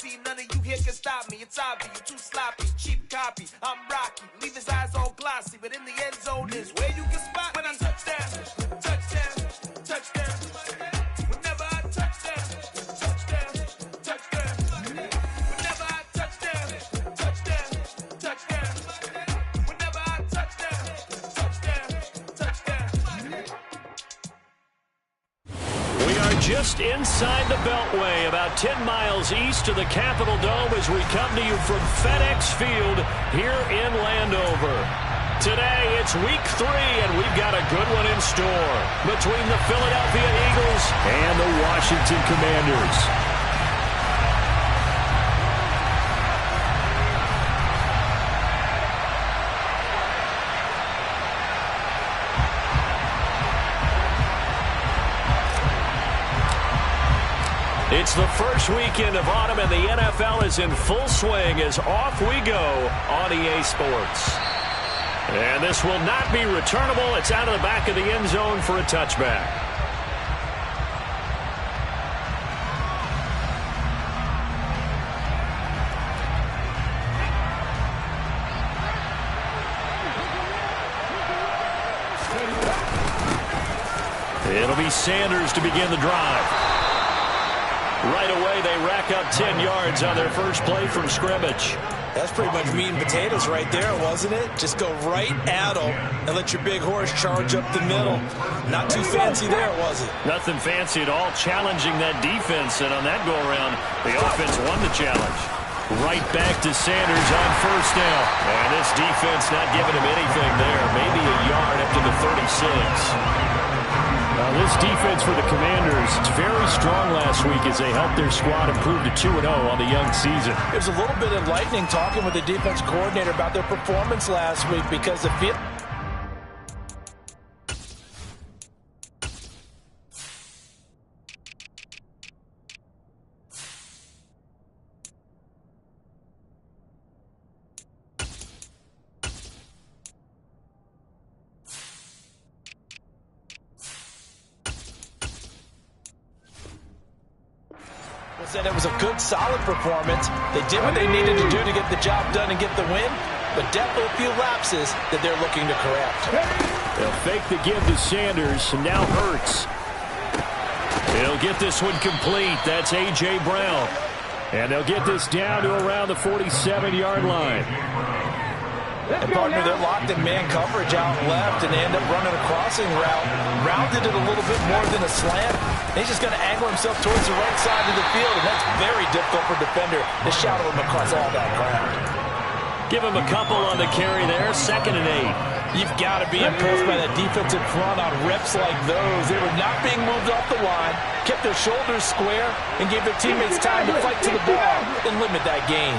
team, none of you here can stop me. It's obvious, you too sloppy, cheap copy. I'm Rocky, leave his eyes all glossy, but in the end zone is where you can spot when I touchdown, touchdown, touchdown. Whenever I touchdown, touchdown, touchdown. Whenever I touchdown, touchdown, touchdown. Whenever I touchdown, touchdown, touchdown. We are just inside the Beltway, about 10 miles east of the Capitol Dome as we come to you from FedEx Field here in Landover. Today, it's week 3, and we've got a good one in store between the Philadelphia Eagles and the Washington Commanders. It's the first weekend of autumn, and the NFL is in full swing as off we go on EA Sports. And this will not be returnable. It's out of the back of the end zone for a touchback. It'll be Sanders to begin the drive. Right away, they rack up 10 yards on their first play from scrimmage. That's pretty much meat and potatoes right there, wasn't it? Just go right at them and let your big horse charge up the middle. Not too fancy there, was it? Nothing fancy at all, challenging that defense, and on that go-around, the offense won the challenge. Right back to Sanders on first down. And this defense not giving him anything there. Maybe a yard up to the 36. This defense for the Commanders is very strong last week as they helped their squad improve to 2-0 on the young season. It was a little bit enlightening talking with the defense coordinator about their performance last week because the field... said it was a good, solid performance. They did what they needed to do to get the job done and get the win, but definitely a few lapses that they're looking to correct. They'll fake the give to Sanders, and now Hurts. He'll get this one complete. That's A.J. Brown. And they'll get this down to around the 47-yard line. And partner, they're locked in man coverage out left, and they end up running a crossing route. Rounded it a little bit more than a slant. He's just going to angle himself towards the right side of the field, and that's very difficult for a defender to shadow him across all that ground. Give him a couple on the carry there, 2nd and 8. You've got to be impressed by that defensive front on reps like those. They were not being moved off the line, kept their shoulders square, and gave their teammates time to fight to the ball and limit that gain.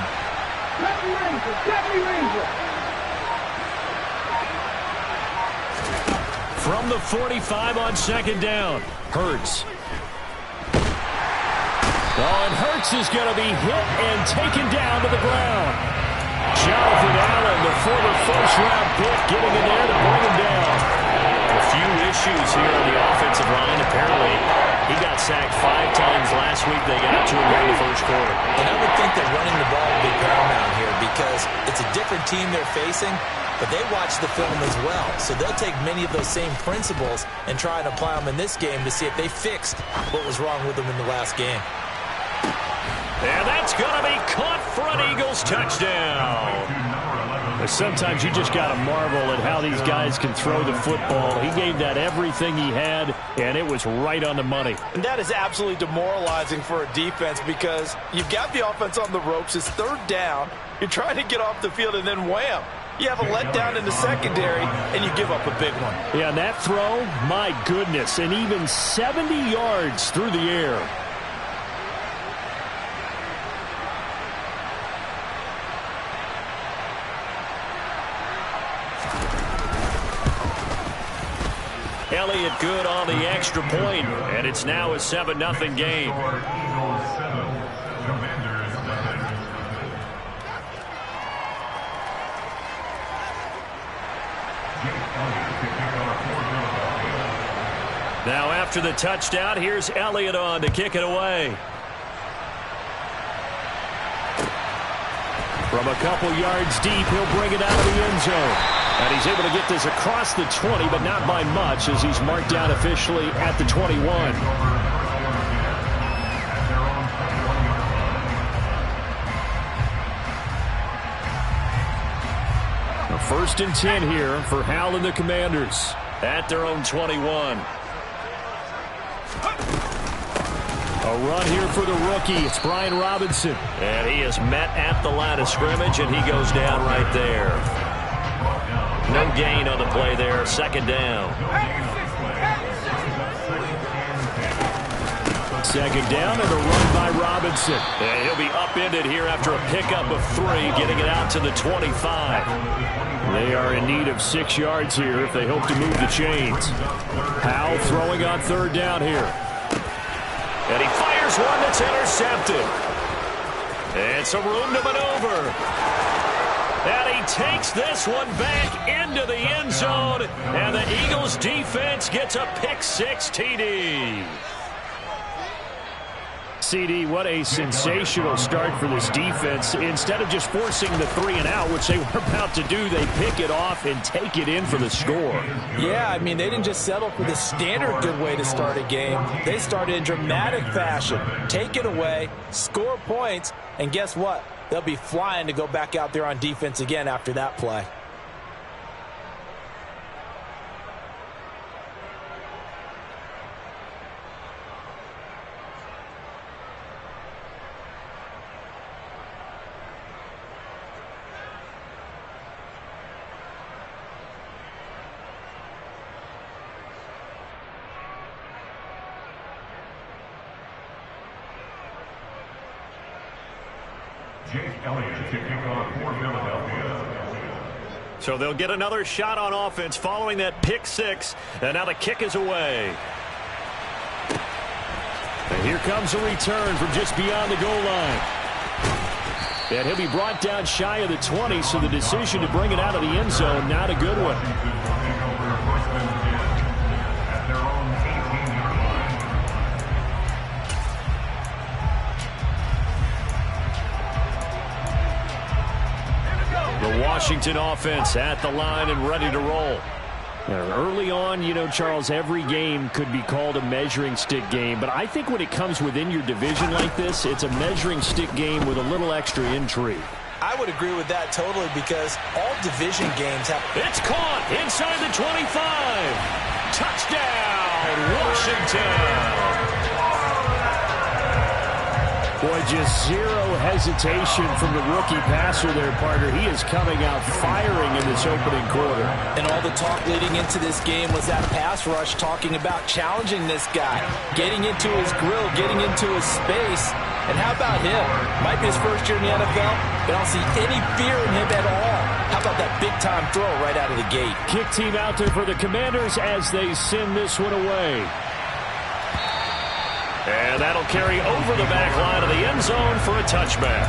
From the 45 on 2nd down, Hurts. Oh, and Hurts is going to be hit and taken down to the ground. Jonathan Allen, the former first-round pick, getting in there to bring him down. A few issues here on the offensive line. Apparently, he got sacked 5 times last week. They got to him in the first quarter. And I would think that running the ball would be paramount here because it's a different team they're facing. But they watch the film as well, so they'll take many of those same principles and try and apply them in this game to see if they fixed what was wrong with them in the last game. And that's going to be caught for an Eagles touchdown. Sometimes you just got to marvel at how these guys can throw the football. He gave that everything he had, and it was right on the money. And that is absolutely demoralizing for a defense because you've got the offense on the ropes. It's 3rd down. You're trying to get off the field, and then wham. You have a letdown in the secondary, and you give up a big one. Yeah, and that throw, my goodness, and even 70 yards through the air. Elliott good on the extra point, and it's now a 7-0 game. Now after the touchdown, here's Elliott on to kick it away. From a couple yards deep, he'll bring it out of the end zone. And he's able to get this across the 20, but not by much, as he's marked down officially at the 21. First and 10 here for Hal and the Commanders at their own 21. A run here for the rookie. It's Brian Robinson. And he is met at the line of scrimmage, and he goes down right there. No gain on the play there. Second down. Second down and a run by Robinson. And he'll be upended here after a pickup of 3, getting it out to the 25. They are in need of 6 yards here if they hope to move the chains. Howell throwing on third down here. And he fires one that's intercepted. And some room to maneuver. And he takes this one back into the end zone. And the Eagles defense gets a pick-6 TD. CD, what a sensational start for this defense. Instead of just forcing the 3-and-out, which they were about to do, they pick it off and take it in for the score. Yeah, I mean, they didn't just settle for the standard good way to start a game. They started in dramatic fashion. Take it away, score points, and guess what? They'll be flying to go back out there on defense again after that play. So they'll get another shot on offense following that pick-6, and now the kick is away. And here comes a return from just beyond the goal line. And he'll be brought down shy of the 20, so the decision to bring it out of the end zone, not a good one. The Washington offense at the line and ready to roll. And early on, you know, Charles, every game could be called a measuring stick game. But I think when it comes within your division like this, it's a measuring stick game with a little extra intrigue. I would agree with that totally because all division games have... It's caught inside the 25. Touchdown, Washington. Boy, just zero hesitation from the rookie passer there, partner. He is coming out firing in this opening quarter. And all the talk leading into this game was that pass rush talking about challenging this guy, getting into his grill, getting into his space. And how about him? Might be his first year in the NFL, but I don't see any fear in him at all. How about that big-time throw right out of the gate? Kick team out there for the Commanders as they send this one away. And that'll carry over the back line of the end zone for a touchback.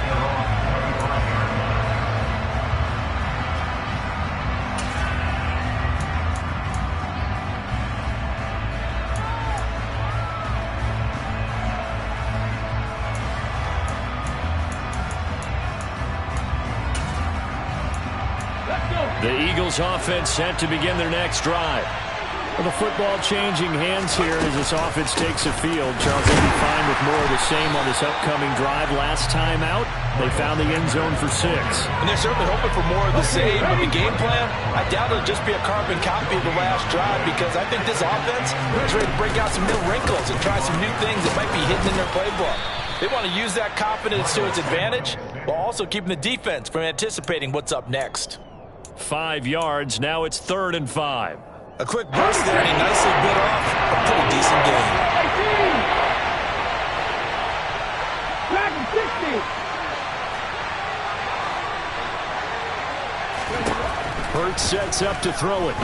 The Eagles offense set to begin their next drive. Well, the football changing hands here as this offense takes a field. Charles will be fine with more of the same on this upcoming drive. Last time out, they found the end zone for 6. And they're certainly hoping for more of the same. But the game plan, I doubt it'll just be a carbon copy of the last drive because I think this offense is ready to break out some new wrinkles and try some new things that might be hidden in their playbook. They want to use that confidence to its advantage while also keeping the defense from anticipating what's up next. 5 yards. Now it's 3rd and 5. A quick burst there, and he nicely bit off a pretty decent game. Hurts sets up to throw it.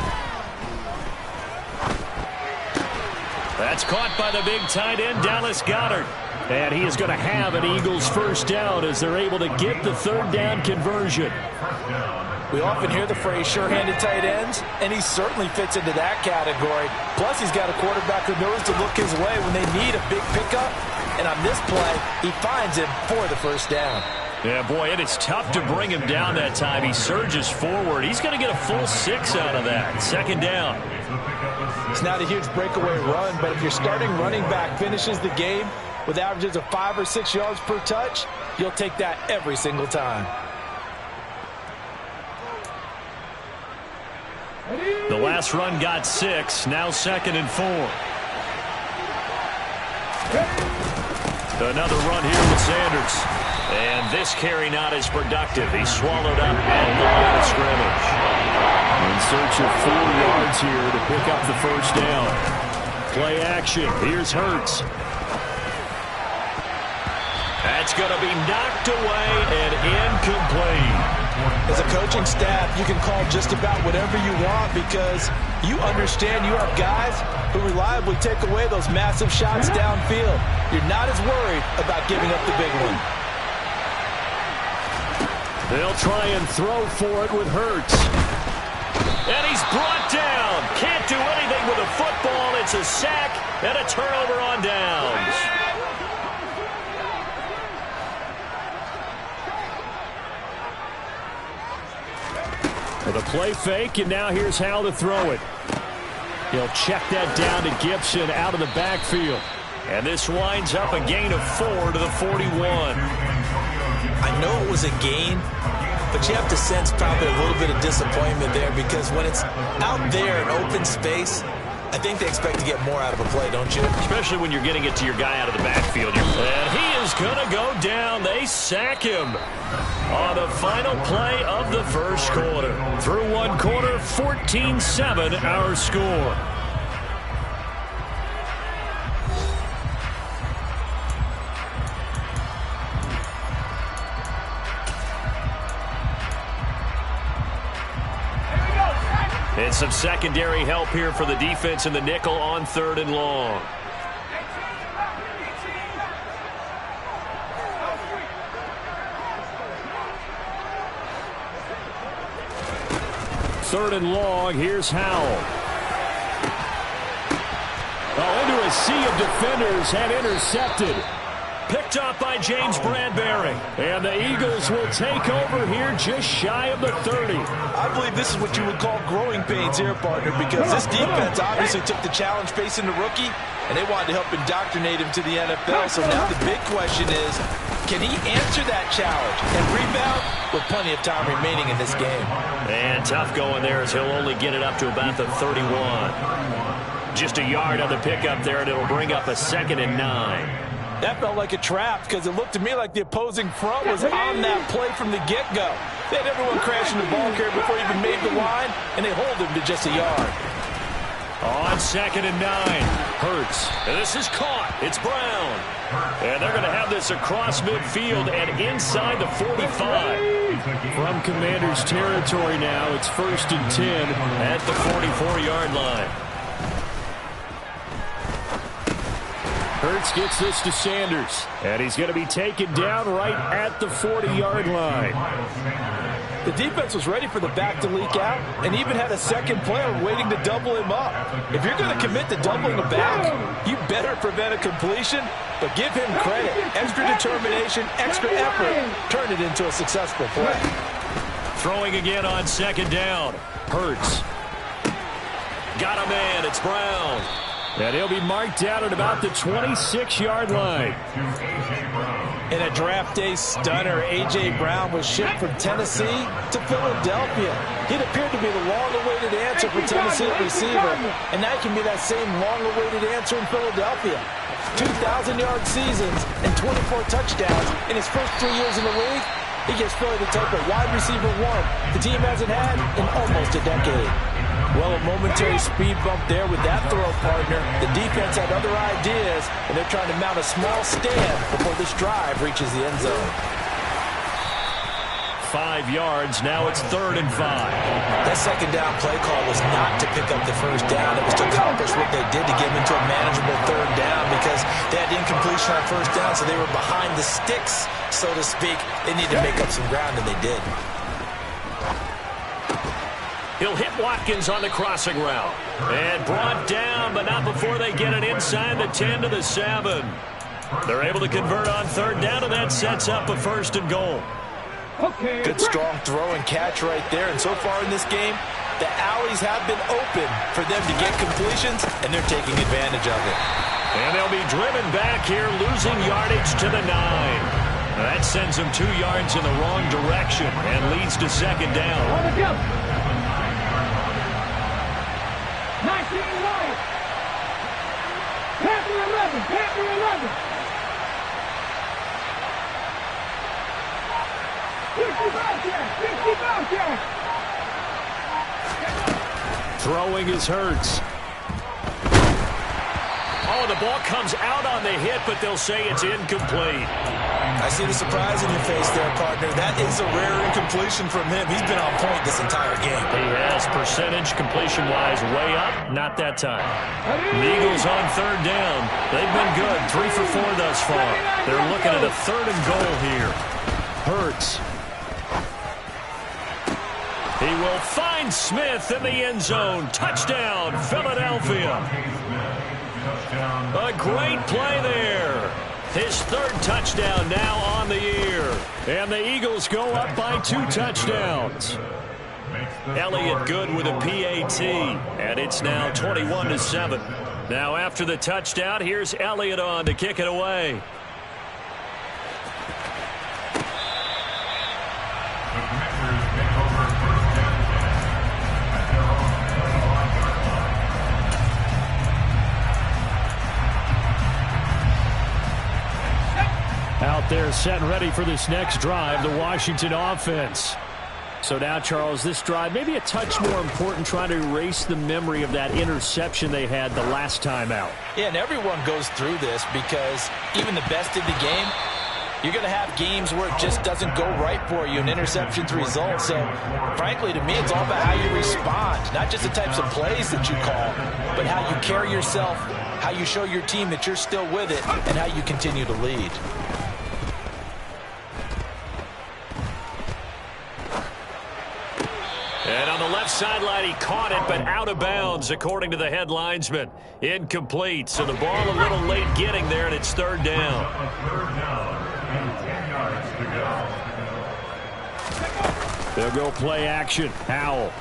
That's caught by the big tight end, Dallas Goedert. And he is going to have an Eagles first down as they're able to get the 3rd down conversion. We often hear the phrase sure-handed tight ends, and he certainly fits into that category. Plus, he's got a quarterback who knows to look his way when they need a big pickup. And on this play, he finds him for the first down. Yeah, boy, it is tough to bring him down that time. He surges forward. He's going to get a full 6 out of that. Second down. It's not a huge breakaway run, but if your starting running back finishes the game with averages of 5 or 6 yards per touch, you'll take that every single time. The last run got 6. Now 2nd and 4. Another run here with Sanders. And this carry not as productive. He's swallowed up at the line of scrimmage. In search of 4 yards here to pick up the first down. Play action. Here's Hurts. That's going to be knocked away and incomplete. As a coaching staff, you can call just about whatever you want because you understand you have guys who reliably take away those massive shots downfield. You're not as worried about giving up the big one. They'll try and throw for it with Hurts. And he's brought down. Can't do anything with a football. It's a sack and a turnover on downs. With a play fake, and now here's how to throw it. He'll check that down to Gibson out of the backfield. And this winds up a gain of 4 to the 41. I know it was a gain, but you have to sense probably a little bit of disappointment there because when it's out there in open space, I think they expect to get more out of a play, don't you? Especially when you're getting it to your guy out of the backfield. And he is going to go down. They sack him on the final play of the first quarter. Through one quarter, 14-7 our score. And some secondary help here for the defense in the nickel on 3rd and long. Third and long, here's Howell. Oh, into a sea of defenders and intercepted. Picked up by James Bradbury. And the Eagles will take over here just shy of the 30. I believe this is what you would call growing pains here, partner, because this defense obviously took the challenge facing the rookie, and they wanted to help indoctrinate him to the NFL. So now the big question is, can he answer that challenge and rebound with plenty of time remaining in this game? And tough going there as he'll only get it up to about the 31. Just a yard on the pickup there, and it'll bring up a 2nd and 9. That felt like a trap because it looked to me like the opposing front was on that play from the get-go. They had everyone crashing the ball carrier before he even made the line, and they hold him to just a yard. On 2nd and 9, Hurts. And this is caught. It's Brown. And they're going to have this across midfield and inside the 45. From Commander's territory now, it's 1st and 10 at the 44-yard line. Hurts gets this to Sanders, and he's going to be taken down right at the 40-yard line. The defense was ready for the back to leak out and even had a second player waiting to double him up. If you're going to commit to doubling a back, you better prevent a completion, but give him credit. Extra determination, extra effort, turned it into a successful play. Throwing again on 2nd down. Hurts. Got a man. It's Brown. And he'll be marked down at about the 26-yard line. In a draft day stunner, A.J. Brown was shipped from Tennessee to Philadelphia. He'd appeared to be the long-awaited answer for Tennessee at receiver, and that can be that same long-awaited answer in Philadelphia. 2,000-yard seasons and 24 touchdowns in his first 3 years in the league. He gives Philly the type of wide receiver one the team hasn't had in almost a decade. Well, a momentary speed bump there with that throw, partner. The defense had other ideas, and they're trying to mount a small stand before this drive reaches the end zone. 5 yards. Now it's 3rd and 5. That second down play call was not to pick up the first down. It was to accomplish what they did to get them into a manageable 3rd down because they had incompletion on first down, so they were behind the sticks, so to speak. They needed to make up some ground, and they did. He'll hit Watkins on the crossing route. And brought down, but not before they get it inside the 10 to the 7. They're able to convert on third down, and that sets up a 1st and goal. Good strong throw and catch right there. And so far in this game, the alleys have been open for them to get completions, and they're taking advantage of it. And they'll be driven back here, losing yardage to the 9. That sends them 2 yards in the wrong direction and leads to 2nd down. 19 right. Panther 11. Panther 11. 55 Jack. 55 Jack. Throwing is Hurts. Oh, the ball comes out on the hit, but they'll say it's incomplete. I see the surprise in your face there, partner. That is a rare incompletion from him. He's been on point this entire game. He has, percentage completion-wise way up, not that time. The Eagles on 3rd down. They've been good, 3 for 4 thus far. They're looking at a 3rd and goal here. Hurts. He will find Smith in the end zone. Touchdown, Philadelphia. A great play there. His 3rd touchdown now on the year. And the Eagles go up by 2 touchdowns. Elliott good with a PAT. And it's now 21-7. Now after the touchdown, here's Elliott on to kick it away. Out there set and ready for this next drive, the Washington offense. So now, Charles, this drive maybe a touch more important, trying to erase the memory of that interception they had the last time out. Yeah, and everyone goes through this because even the best in the game, you're going to have games where it just doesn't go right for you and interceptions result. So, frankly, to me, it's all about how you respond, not just the types of plays that you call, but how you carry yourself, how you show your team that you're still with it, and how you continue to lead. And on the left sideline, he caught it, but out of bounds, according to the head linesman. Incomplete, so the ball a little late getting there, and it's 3rd down. They'll go play action. Howell.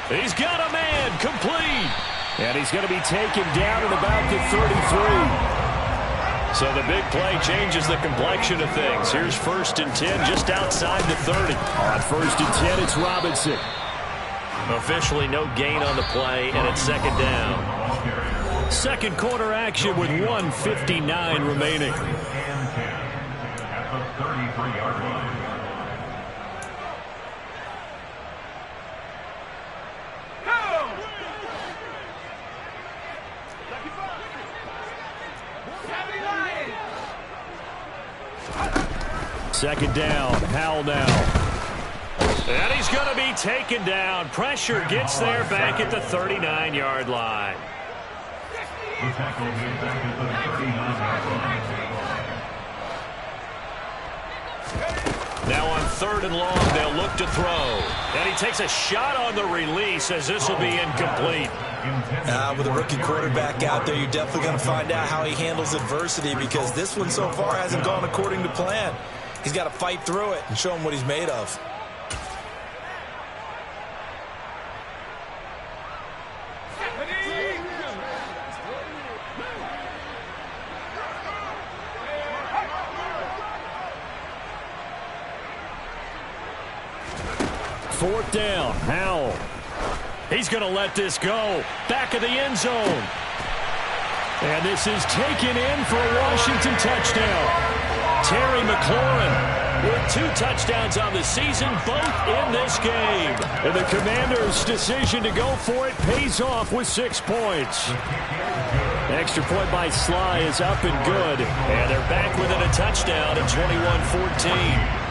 He's got a man, complete. And he's going to be taken down at about the 33. So the big play changes the complexion of things. Here's 1st and 10 just outside the 30. On 1st and 10, it's Robinson. Officially no gain on the play, and it's 2nd down. 2nd quarter action with 1:59 remaining. Second down, Howell now. And he's going to be taken down. Pressure gets there back at the 39-yard line. Now on 3rd and long, they'll look to throw. And he takes a shot on the release as this will be incomplete. With a rookie quarterback out there, you're definitely going to find out how he handles adversity because this one so far hasn't gone according to plan. He's got to fight through it and show him what he's made of. Fourth down, Howell. He's going to let this go. Back of the end zone. And this is taken in for a Washington touchdown. Terry McLaurin with 2 touchdowns on the season, both in this game. And the Commanders' decision to go for it pays off with 6 points. Extra point by Sly is up and good. And they're back within a touchdown at 21-14.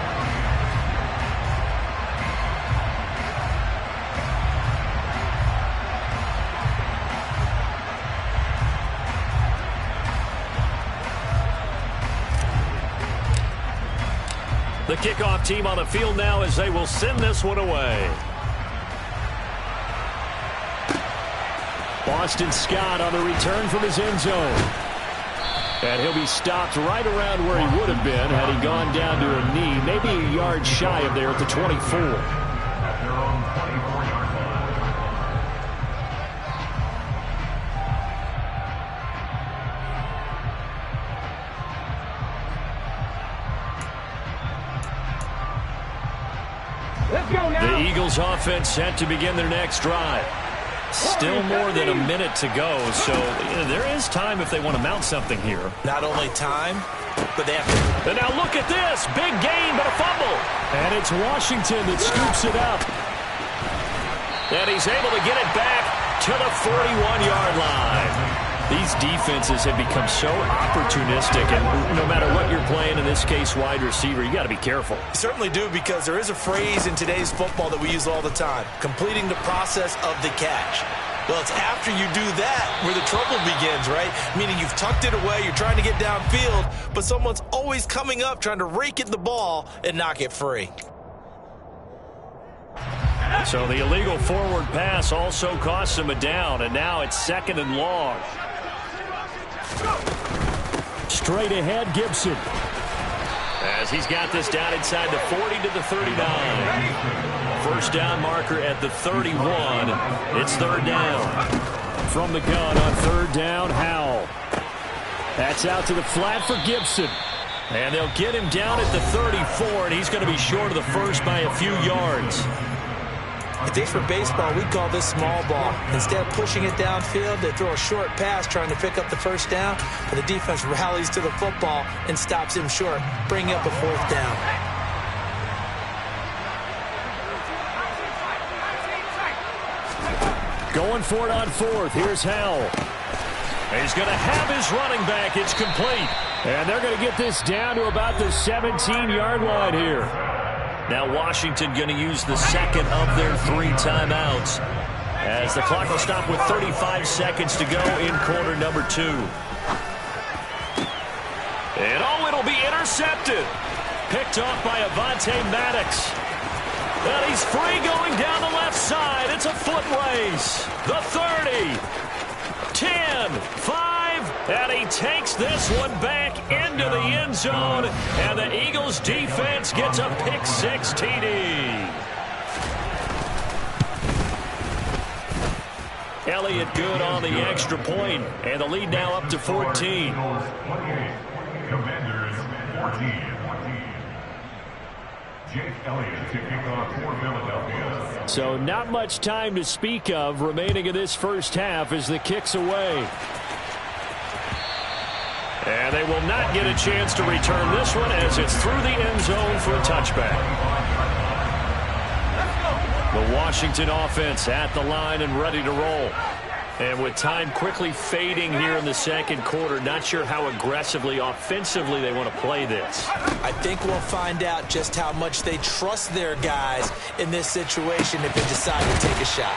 The kickoff team on the field now as they will send this one away. Boston Scott on the return from his end zone. And he'll be stopped right around where he would have been had he gone down to a knee, maybe a yard shy of there at the 24. The Eagles offense set to begin their next drive. Still more than a minute to go, so there is time if they want to mount something here. Not only time, but they have to. And now look at this. Big gain, but a fumble. And it's Washington that scoops it up. And he's able to get it back to the 41-yard line. These defenses have become so opportunistic, and no matter what you're playing, in this case, wide receiver, you got to be careful. You certainly do, because there is a phrase in today's football that we use all the time: completing the process of the catch. Well, it's after you do that where the trouble begins, right? Meaning you've tucked it away, you're trying to get downfield, but someone's always coming up trying to rake at the ball and knock it free. So the illegal forward pass also costs him a down, and now it's 2nd and long. Straight ahead, Gibson. As he's got this down inside the 40 to the 39. First down marker at the 31. It's 3rd down. From the gun on 3rd down, Howell. That's out to the flat for Gibson. And they'll get him down at the 34, and he's going to be short of the first by a few yards. If this were baseball, we'd call this small ball. Instead of pushing it downfield, they throw a short pass trying to pick up the first down, but the defense rallies to the football and stops him short, bringing up a 4th down. Going for it on 4th. Here's Howell. He's going to have his running back. It's complete. And they're going to get this down to about the 17-yard line here. Now Washington going to use the second of their 3 timeouts, as the clock will stop with 35 seconds to go in quarter number 2. And it'll be intercepted. Picked off by Avonte Maddox. And he's free going down the left side. It's a foot race. The 30, 10, 5. And he takes this one back into the end zone. And the Eagles defense gets a pick-6 TD. Elliott good on the extra point. And the lead now up to 14. Commanders 14. Jake Elliott to kick off for Philadelphia. So not much time to speak of remaining in this first half as the kick's away. And they will not get a chance to return this one as it's through the end zone for a touchback. The Washington offense at the line and ready to roll. And with time quickly fading here in the second quarter, not sure how aggressively, offensively they want to play this. I think we'll find out just how much they trust their guys in this situation if they decide to take a shot.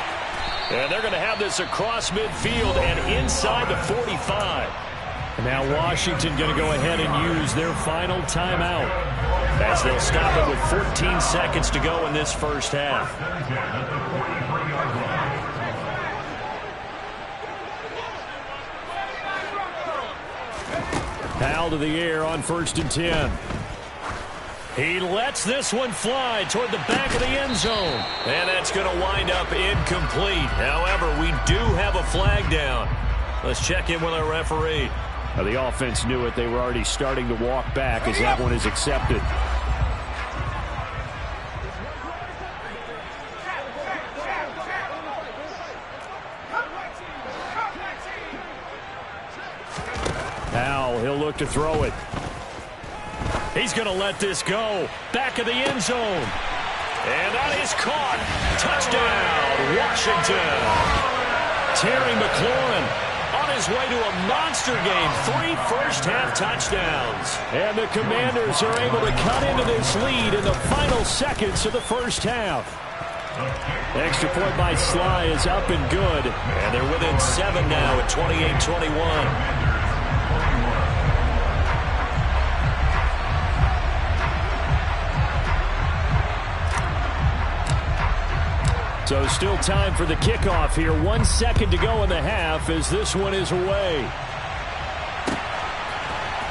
And they're going to have this across midfield and inside the 45. And now Washington going to go ahead and use their final timeout as they'll stop it with 14 seconds to go in this first half. Howell to the air on 1st and 10. He lets this one fly toward the back of the end zone. And that's going to wind up incomplete. However, we do have a flag down. Let's check in with our referee. The offense knew it. They were already starting to walk back as that one is accepted. Howell, he'll look to throw it. He's going to let this go. Back of the end zone. And that is caught. Touchdown, Washington. Terry McLaurin on his way to a monster game. 3 first-half touchdowns. And the Commanders are able to cut into this lead in the final seconds of the first half. Extra point by Sly is up and good. And they're within 7 now at 28-21. So still time for the kickoff here. 1 second to go in the half as this one is away.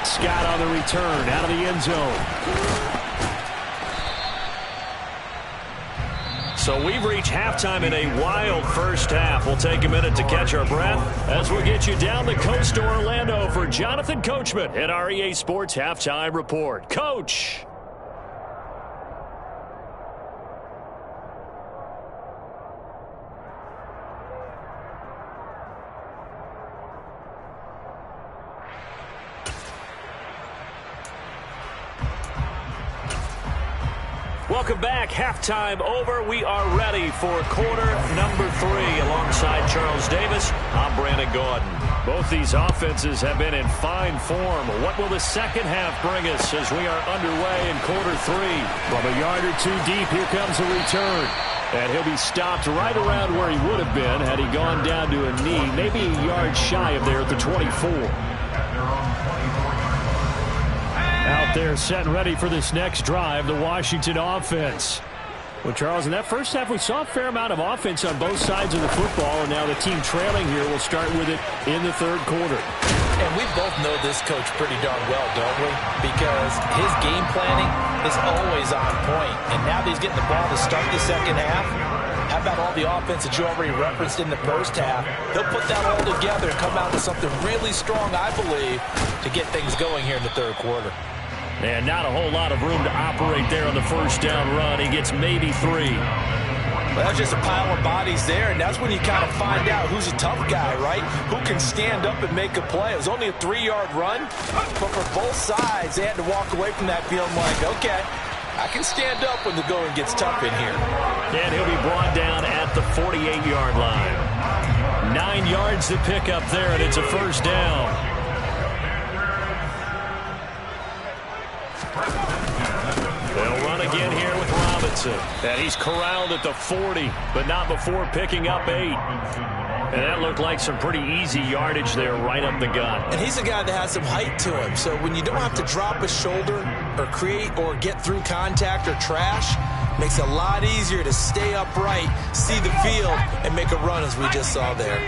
Scott on the return out of the end zone. So we've reached halftime in a wild first half. We'll take a minute to catch our breath as we'll get you down the coast to Orlando for Jonathan Coachman at our EA Sports Halftime Report. Coach. Welcome back. Halftime over. We are ready for quarter number 3. Alongside Charles Davis, I'm Brandon Gaudin. Both these offenses have been in fine form. What will the second half bring us as we are underway in quarter 3? From a yard or two deep, here comes a return. And he'll be stopped right around where he would have been had he gone down to a knee, maybe a yard shy of there at the 24. Out there set and ready for this next drive, the Washington offense. Well, Charles, in that first half, we saw a fair amount of offense on both sides of the football, and now the team trailing here will start with it in the third quarter. And we both know this coach pretty darn well, don't we? Because his game planning is always on point. And now that he's getting the ball to start the second half, how about all the offense that you already referenced in the first half? He'll put that all together and come out with something really strong, I believe, to get things going here in the third quarter. And not a whole lot of room to operate there on the first down run. He gets maybe 3. Well, that's just a pile of bodies there, and that's when you kind of find out who's a tough guy, right? Who can stand up and make a play. It was only a 3-yard run, but for both sides, they had to walk away from that feeling like, okay, I can stand up when the going gets tough in here. And he'll be brought down at the 48-yard line. 9 yards to pick up there, and it's a first down. They'll run again here with Robinson. And he's corralled at the 40, but not before picking up 8. And that looked like some pretty easy yardage there right up the gut. And he's a guy that has some height to him. So when you don't have to drop a shoulder or create or get through contact or trash, makes it a lot easier to stay upright, see the field, and make a run as we just saw there.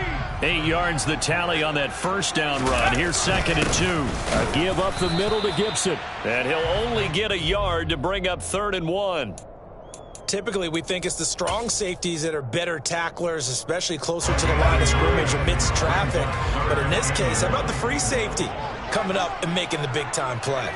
8 yards the tally on that first down run. Here's 2nd and 2. A give up the middle to Gibson. And he'll only get a yard to bring up 3rd and 1. Typically, we think it's the strong safeties that are better tacklers, especially closer to the line of scrimmage amidst traffic. But in this case, how about the free safety coming up and making the big-time play?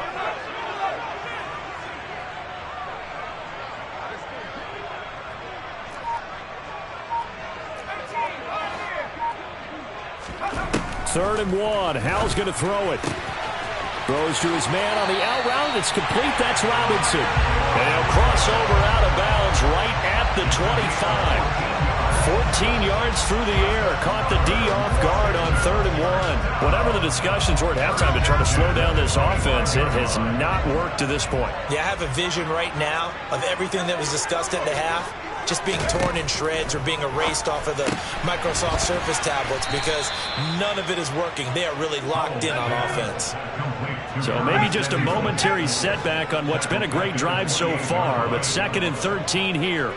Third and 1. Howell's going to throw it. Throws to his man on the out route. It's complete. That's Robinson. And he'll cross over out of bounds right at the 25. 14 yards through the air. Caught the D off guard on 3rd and 1. Whatever the discussions were at halftime to try to slow down this offense, it has not worked to this point. Yeah, I have a vision right now of everything that was discussed at the half just being torn in shreds or being erased off of the Microsoft Surface tablets because none of it is working. They are really locked in on offense. So maybe just a momentary setback on what's been a great drive so far, but 2nd and 13 here.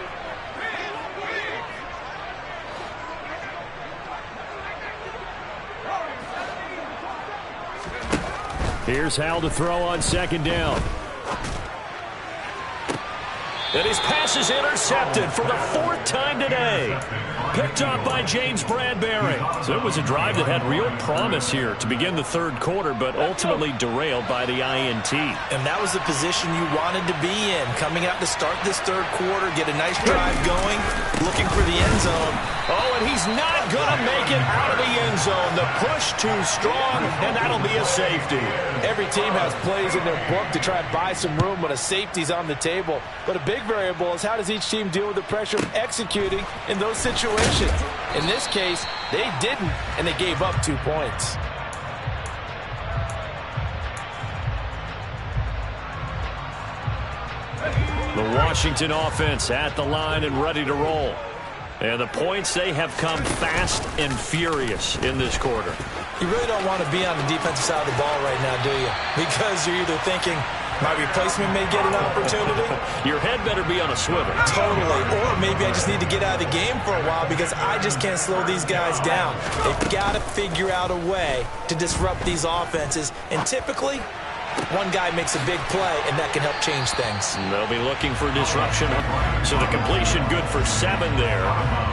Here's Howell to throw on 2nd down. And his pass is intercepted for the 4th time today. Picked up by James Bradbury. So it was a drive that had real promise here to begin the third quarter, but ultimately derailed by the INT. And that was the position you wanted to be in. Coming out to start this third quarter, get a nice drive going, looking for the end zone. Oh, and he's not going to make it out of the end zone. The push too strong, and that'll be a safety. Every team has plays in their book to try and buy some room when a safety's on the table. But a big variable is how does each team deal with the pressure of executing in those situations. In this case, they didn't, and they gave up 2 points. The Washington offense at the line and ready to roll. And the points, they have come fast and furious in this quarter. You really don't want to be on the defensive side of the ball right now, do you? Because you're either thinking, My replacement may get an opportunity. Your head better be on a swivel. Totally. Or maybe I just need to get out of the game for a while because I just can't slow these guys down. They've got to figure out a way to disrupt these offenses. And typically, one guy makes a big play, and that can help change things. They'll be looking for disruption. So the completion good for 7 there,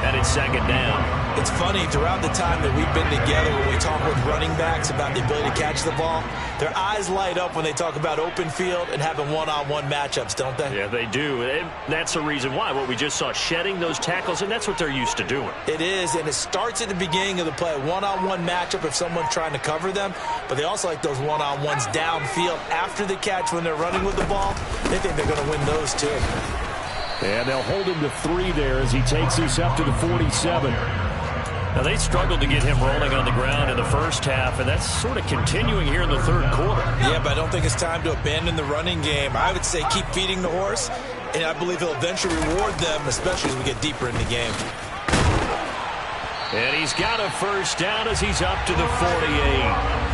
and it's 2nd down. It's funny, throughout the time that we've been together, when we talk with running backs about the ability to catch the ball, their eyes light up when they talk about open field and having one-on-one matchups, don't they? Yeah, they do. And that's the reason why. What we just saw, shedding those tackles, and that's what they're used to doing. It is, and it starts at the beginning of the play, one-on-one matchup if someone's trying to cover them, but they also like those one-on-ones downfield after the catch when they're running with the ball. They think they're going to win those too. And they'll hold him to 3 there as he takes this up to the 47. Now, they struggled to get him rolling on the ground in the first half, and that's sort of continuing here in the 3rd quarter. Yeah, but I don't think it's time to abandon the running game. I would say keep feeding the horse, and I believe he'll eventually reward them, especially as we get deeper in the game. And he's got a 1st down as he's up to the 48.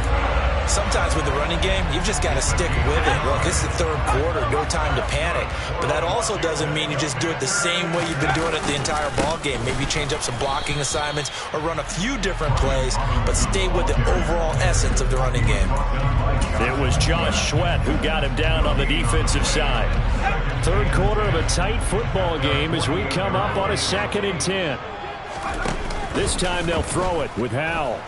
Sometimes with the running game, you've just got to stick with it. Look, this is the 3rd quarter, no time to panic. But that also doesn't mean you just do it the same way you've been doing it the entire ball game. Maybe change up some blocking assignments or run a few different plays, but stay with the overall essence of the running game. It was Josh Sweat who got him down on the defensive side. 3rd quarter of a tight football game as we come up on a 2nd and 10. This time they'll throw it with Howell.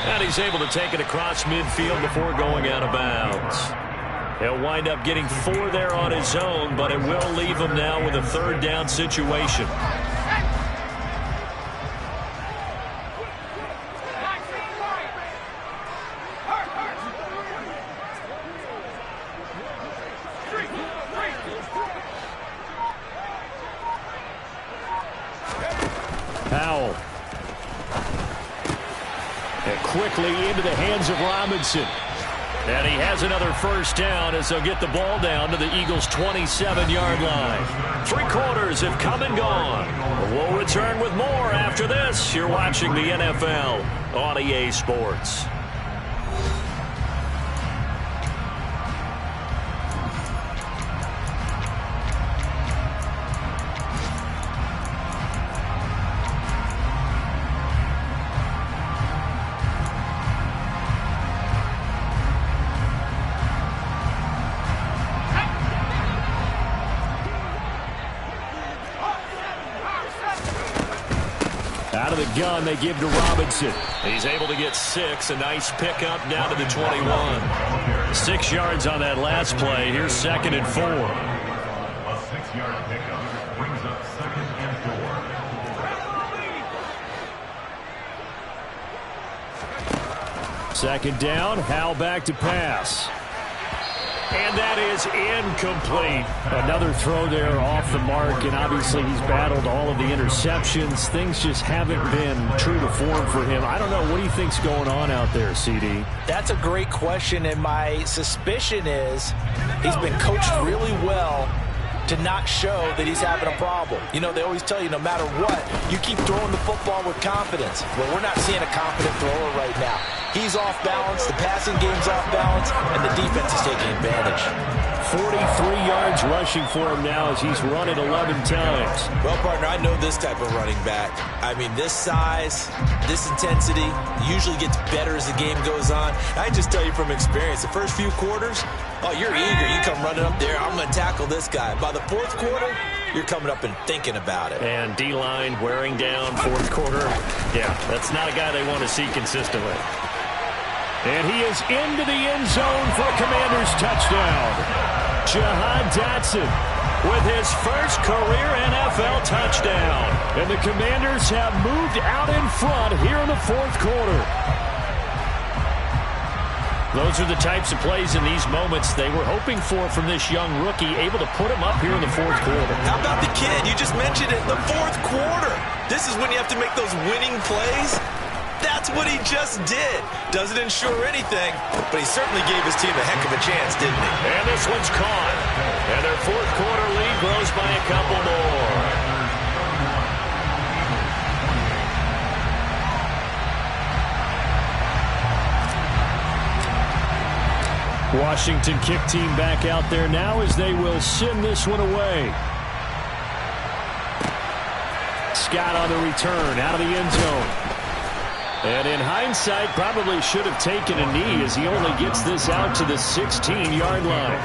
And he's able to take it across midfield before going out of bounds. He'll wind up getting 4 there on his own, but it will leave him now with a 3rd down situation. Howell. And quickly into the hands of Robinson. And he has another 1st down as they'll get the ball down to the Eagles' 27-yard line. 3 quarters have come and gone. We'll return with more after this. You're watching the NFL on EA Sports. Out of the gun, they give to Robinson. He's able to get 6. A nice pickup down to the 21. 6 yards on that last play. Here's 2nd and 4. A 6-yard pickup brings up 2nd and 4. 2nd down. Howell back to pass. And that is incomplete. Another throw there off the mark, and obviously he's battled all of the interceptions. Things just haven't been true to form for him. I don't know. What do you think's going on out there, CD? That's a great question, and my suspicion is he's been coached really well to not show that he's having a problem. You know, they always tell you no matter what, you keep throwing the football with confidence. Well, we're not seeing a confident thrower right now. He's off balance, the passing game's off balance, and the defense is taking advantage. 43 yards rushing for him now as he's run it 11 times. Well, partner, I know this type of running back. I mean, this size, this intensity usually gets better as the game goes on. I just tell you from experience, the first few quarters, oh, you're eager. You come running up there, I'm going to tackle this guy. By the 4th quarter, you're coming up and thinking about it. And D-line wearing down 4th quarter. Yeah, that's not a guy they want to see consistently. And he is into the end zone for a Commanders touchdown. Jahan Dotson with his first career NFL touchdown. And the Commanders have moved out in front here in the 4th quarter. Those are the types of plays in these moments they were hoping for from this young rookie, able to put him up here in the 4th quarter. How about the kid? You just mentioned it, the 4th quarter. This is when you have to make those winning plays. That's what he just did. Doesn't ensure anything, but he certainly gave his team a heck of a chance, didn't he? And this one's caught. And their 4th quarter lead grows by a couple more. Washington kick team back out there now as they will send this one away. Scott on the return out of the end zone. And in hindsight, probably should have taken a knee as he only gets this out to the 16-yard line.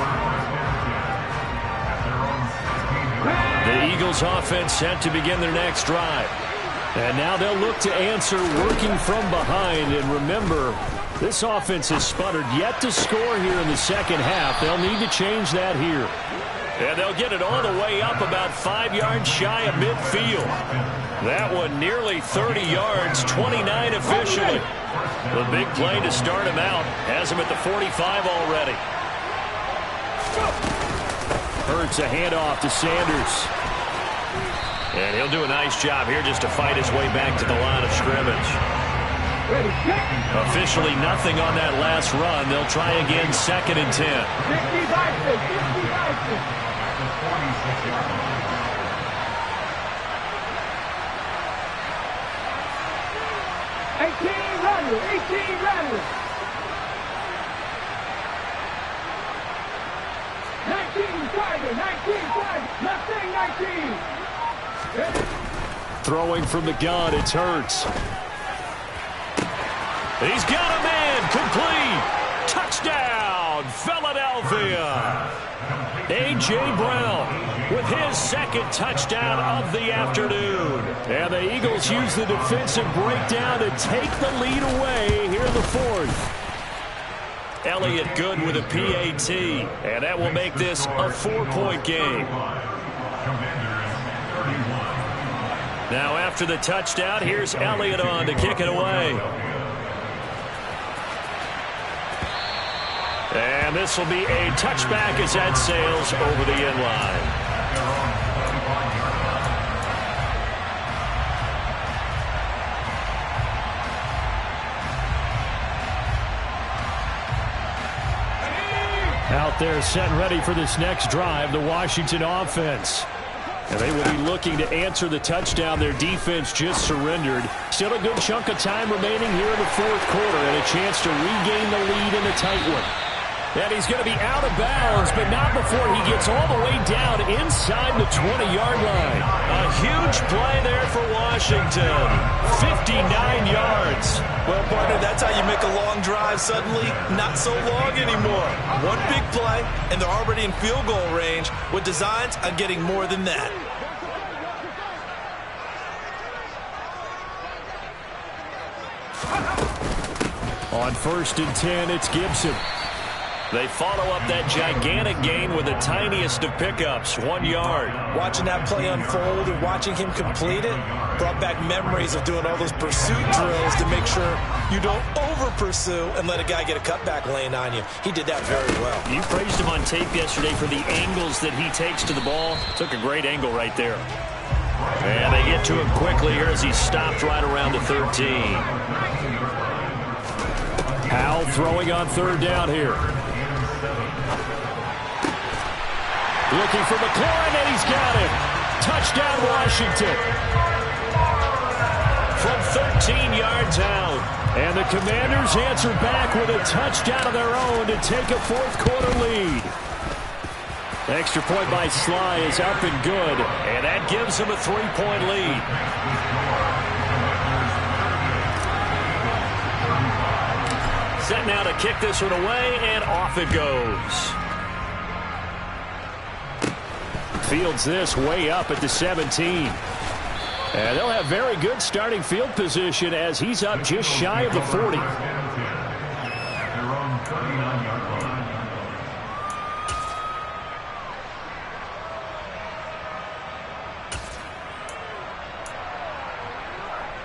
The Eagles offense set to begin their next drive. And now they'll look to answer working from behind. And remember, this offense has sputtered yet to score here in the second half. They'll need to change that here. And they'll get it all the way up about 5 yards shy of midfield. That one nearly 30 yards, 29 officially. The big play to start him out has him at the 45 already. Hurts a handoff to Sanders. And he'll do a nice job here just to fight his way back to the line of scrimmage. Officially nothing on that last run. They'll try again, 2nd and 10. 18 runners, 18 runners. 19 Tiger, 19 Tiger, nothing 19. Throwing from the gun, it's Hurts. He's got a man, complete. Touchdown, Philadelphia. A.J. Brown with his 2nd touchdown of the afternoon. And the Eagles use the defensive breakdown to take the lead away here in the 4th. Elliott good with a PAT, and that will make this a 4-point game. Now after the touchdown, here's Elliott on to kick it away. And this will be a touchback as that sails over the end line. Out there set and ready for this next drive, the Washington offense. And they will be looking to answer the touchdown their defense just surrendered. Still a good chunk of time remaining here in the 4th quarter and a chance to regain the lead in a tight one. And he's going to be out of bounds, but not before he gets all the way down inside the 20-yard line. A huge play there for Washington. 59 yards. Well, partner, that's how you make a long drive suddenly not so long anymore. One big play, and they're already in field goal range with designs on getting more than that. On 1st and 10, it's Gibson. They follow up that gigantic gain with the tiniest of pickups, 1 yard. Watching that play unfold and watching him complete it brought back memories of doing all those pursuit drills to make sure you don't over-pursue and let a guy get a cutback lane on you. He did that very well. You praised him on tape yesterday for the angles that he takes to the ball. Took a great angle right there. And they get to him quickly here as he stopped right around the 13. Howell throwing on 3rd down here. Looking for McLaurin, and he's got him. Touchdown, Washington. From 13 yards out. And the Commanders answer back with a touchdown of their own to take a 4th quarter lead. Extra point by Sly is up and good. And that gives them a 3-point lead. Set now to kick this one away, and off it goes. Fields this way up at the 17. And they'll have very good starting field position as he's up just shy of the 40.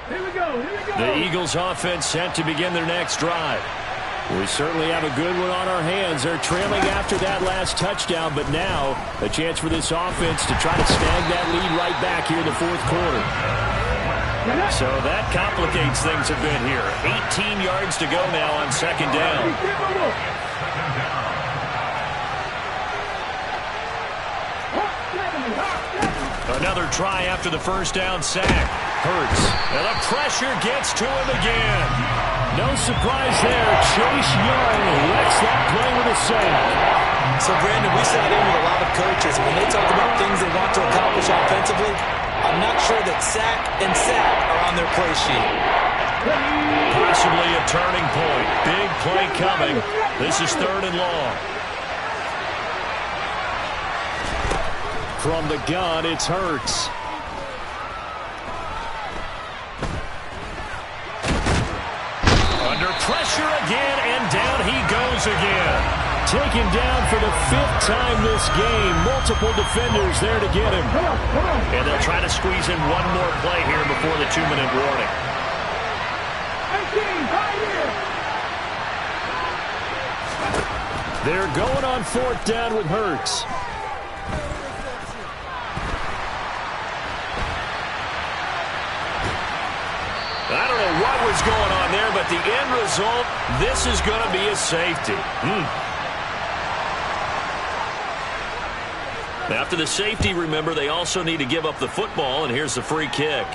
Here we go. The Eagles offense set to begin their next drive. We certainly have a good one on our hands. They're trailing after that last touchdown, but now a chance for this offense to try to snag that lead right back here in the 4th quarter. So that complicates things a bit here. 18 yards to go now on 2nd down. Another try after the 1st down sack. Hurts. And the pressure gets to him again. No surprise there. Chase Young wrecks that play with a sack. So, Brandon, we sat in with a lot of coaches. When they talk about things they want to accomplish offensively, I'm not sure that sack and sack are on their play sheet. Possibly a turning point. Big play coming. This is 3rd and long. From the gun, it's Hurts. Under pressure again, and down he goes again. Taken down for the 5th time this game. Multiple defenders there to get him. And they'll try to squeeze in one more play here before the 2-minute warning. They're going on 4th down with Hurts. I don't know what was going on there, but the end result, this is going to be a safety. After the safety, remember, they also need to give up the football, and here's the free kick.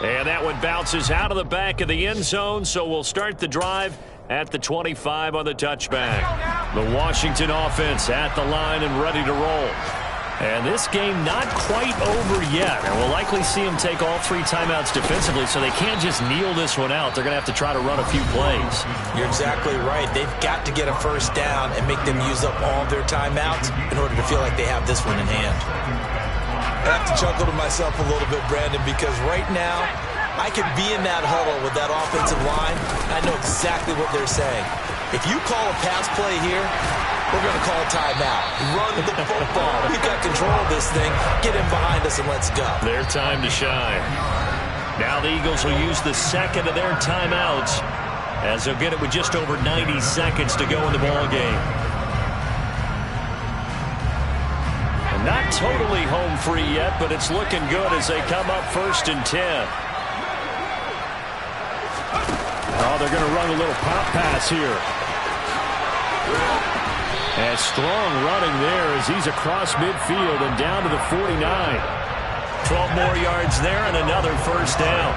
And that one bounces out of the back of the end zone, so we'll start the drive at the 25 on the touchback. The Washington offense at the line and ready to roll. And this game not quite over yet. And we'll likely see them take all 3 timeouts defensively, so they can't just kneel this one out. They're going to have to try to run a few plays. You're exactly right. They've got to get a first down and make them use up all their timeouts in order to feel like they have this one in hand. I have to chuckle to myself a little bit, Brandon, because right now I could be in that huddle with that offensive line. I know exactly what they're saying. If you call a pass play here, we're going to call a timeout. Run the football. We've got control of this thing. Get in behind us and let's go. Their time to shine. Now the Eagles will use the 2nd of their timeouts as they'll get it with just over 90 seconds to go in the ball game. And not totally home free yet, but it's looking good as they come up 1st and 10. Oh, they're going to run a little pop pass here. And strong running there as he's across midfield and down to the 49. 12 more yards there and another first down.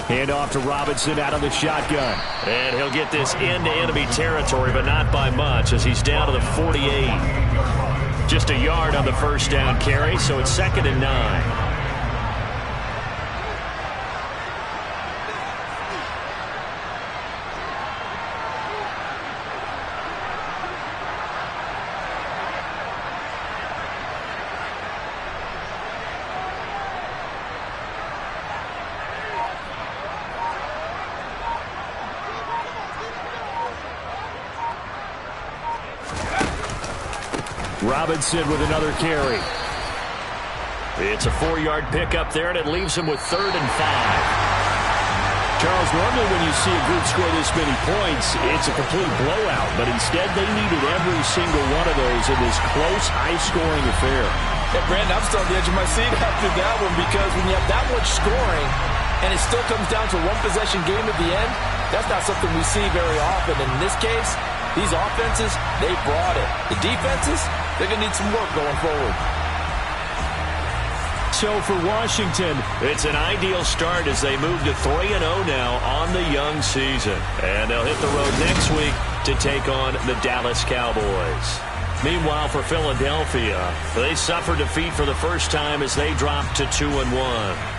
Hand off to Robinson out of the shotgun. And he'll get this into enemy territory, but not by much as he's down to the 48. Just a yard on the first down carry, so it's 2nd and 9. Robinson with another carry. It's a 4-yard pickup there, and it leaves him with 3rd and 5. Charles, normally when you see a group score this many points, it's a complete blowout, but instead they needed every single one of those in this close, high-scoring affair. Yeah, Brandon, I'm still on the edge of my seat after that one because when you have that much scoring and it still comes down to a one-possession game at the end, that's not something we see very often. And in this case, these offenses, they brought it. The defenses, they're going to need some work going forward. So for Washington, it's an ideal start as they move to 3-0 now on the young season. And they'll hit the road next week to take on the Dallas Cowboys. Meanwhile, for Philadelphia, they suffered defeat for the first time as they dropped to 2-1.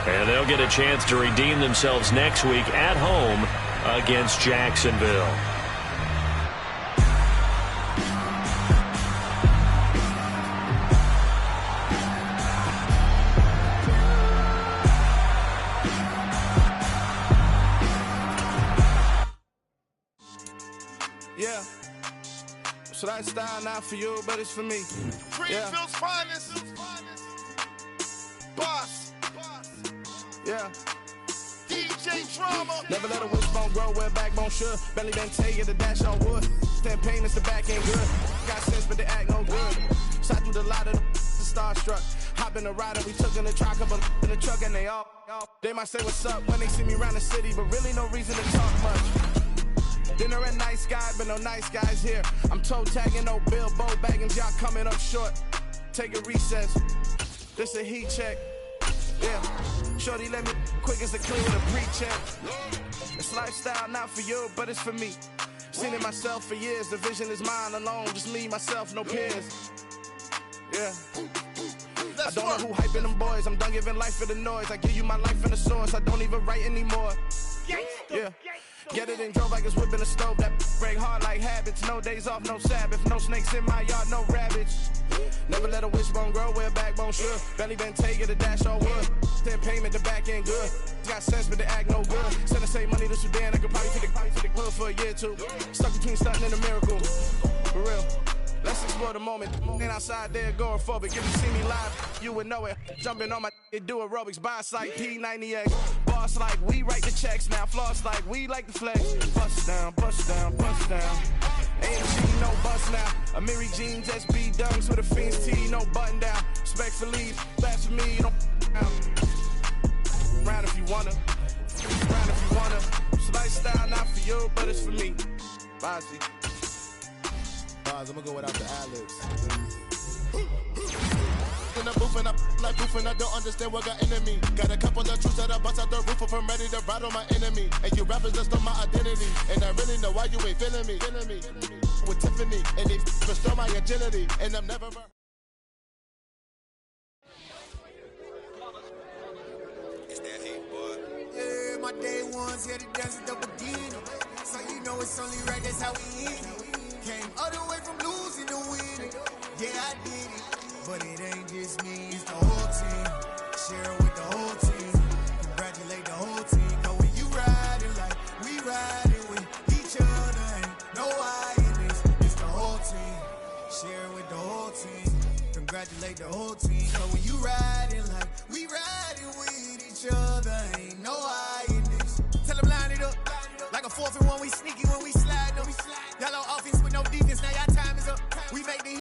And they'll get a chance to redeem themselves next week at home against Jacksonville. Yeah. So that style not for you, but it's for me. Greenfield's finest. Boss. Yeah. DJ DJ Drama. Never let a wishbone grow where a backbone should. Belly been taking the dash on wood. Then pain is the back ain't good. Got sense but they act no good. Shot through the lot of the starstruck. Hop in the rider, we took in the truck, couple in the truck and they all. They might say what's up when they see me around the city, but really no reason to talk much. Dinner at Nice Guy, but no nice guys here. I'm toe tagging, no Bilbo bagging, y'all coming up short. Take a recess. This a heat check. Yeah. Shorty let me quick as a clean with a pre-check. It's lifestyle not for you, but it's for me. Seen it myself for years. The vision is mine alone. Just me, myself, no peers. Yeah. I don't know who hyping them boys. I'm done giving life for the noise. I give you my life in the source. I don't even write anymore. Yeah. Get it and drove like it's whipping a stove. That break hard like habits. No days off, no Sabbath. No snakes in my yard, no rabbits. Never let a wishbone grow where a backbone should. Belly been taking the dash on wood. Then payment, the back ain't good. Got sense, but they act no good. Send the same money to Sudan. I could probably take the hood for a year or two. Stuck between stunting and a miracle. For real. Let's explore the moment. Ain't outside there agoraphobic. If you see me live, you would know it. Jumping on my do aerobics. Boss like P90X. Boss like we write the checks now. Floss like we like the flex. Bust down, bust down, bust down. AMG, no bust now. Amiri jeans, SB dunks with a Fiends tee, no button down. Respectfully, that's for me, you don't round if you wanna. Round if you wanna. It's lifestyle not for you, but it's for me. Bossy. I'm gonna go without the ad-libs. In the booth and I like proof and I don't understand what got into me. Got a couple of troops that I bust out the roof if I'm ready to ride on my enemy. And you rappers just on my identity. And I really know why you ain't feeling me. With Tiffany and they restore my agility. And I'm never. It's that hate, boy. Yeah, my day ones here to dance at the beginning. So you know it's only right, that's how we end it. Came all the way from losing to winning. Yeah, I did it. But it ain't just me, it's the whole team. Share it with the whole team. Congratulate the whole team. Cause when you riding like we riding with each other, ain't no hiding. It's the whole team. Share it with the whole team. Congratulate the whole team. Cause when you riding like we riding with each other, ain't no hiding.